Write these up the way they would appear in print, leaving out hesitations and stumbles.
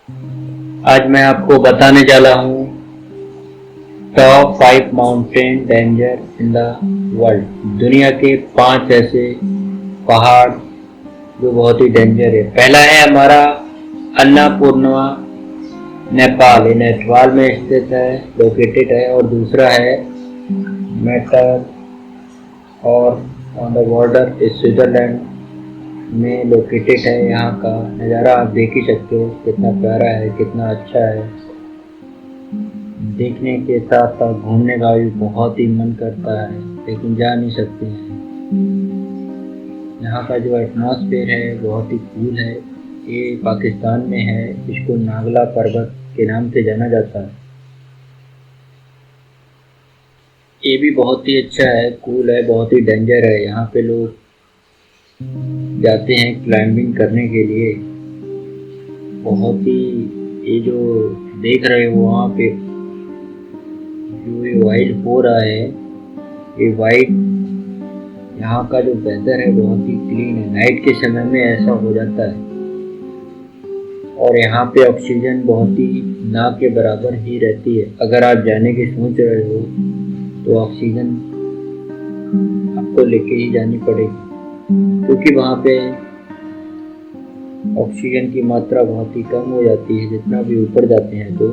आज मैं आपको बताने वाला हूँ top 5 mountain danger in the world. दुनिया के 5 ऐसे पहाड़ जो बहुत ही डेंजर है। पहला है हमारा अन्नापूर्णा, नेपाल। ये नेपाल में स्थित है, लोकेटेड है। और दूसरा है मेटर और ऑन द बॉर्डर स्विट्जरलैंड में लोकेटेड है। यहाँ का नज़ारा आप देख ही सकते हो, कितना प्यारा है, कितना अच्छा है। देखने के साथ साथ घूमने का भी बहुत ही मन करता है, लेकिन जा नहीं सकते हैं। यहाँ का जो एटमॉस्फेयर है बहुत ही कूल है। ये पाकिस्तान में है। इसको नागला पर्वत के नाम से जाना जाता है। ये भी बहुत ही अच्छा है, कूल है, बहुत ही डेंजर है। यहाँ पे लोग जाते हैं क्लाइंबिंग करने के लिए। बहुत ही, ये जो देख रहे हो वहाँ पे जो ये वाइट हो रहा है, ये वाइट, यहाँ का जो वेदर है बहुत ही क्लीन है। नाइट के समय में ऐसा हो जाता है। और यहाँ पे ऑक्सीजन बहुत ही ना के बराबर ही रहती है। अगर आप जाने की सोच रहे हो तो ऑक्सीजन आपको लेके ही जानी पड़ेगी, क्योंकि वहाँ पे ऑक्सीजन की मात्रा बहुत ही कम हो जाती है जितना भी ऊपर जाते हैं तो।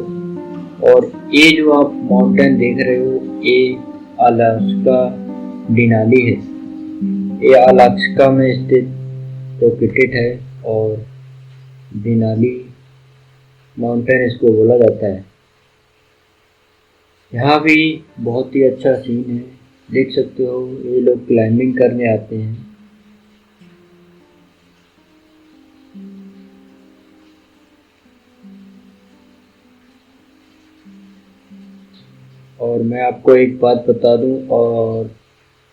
और ये जो आप माउंटेन देख रहे हो, ये अलास्का डिनाली है। ये अलास्का में स्थित लोकेटेड है। और डिनाली माउंटेन इसको बोला जाता है। यहाँ भी बहुत ही अच्छा सीन है, देख सकते हो। ये लोग क्लाइंबिंग करने आते हैं। और मैं आपको एक बात बता दूं, और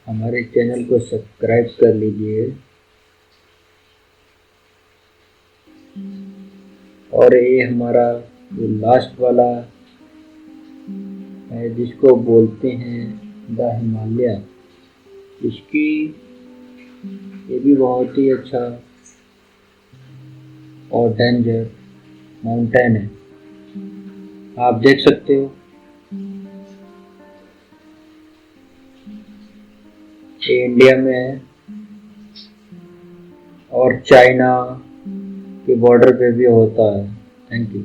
हमारे चैनल को सब्सक्राइब कर लीजिए। और ये हमारा जो लास्ट वाला है, जिसको बोलते हैं द हिमालय, इसकी ये भी बहुत ही अच्छा और डेंजर माउंटेन है, आप देख सकते हो। ये इंडिया में है और चाइना के बॉर्डर पे भी होता है। Thank you.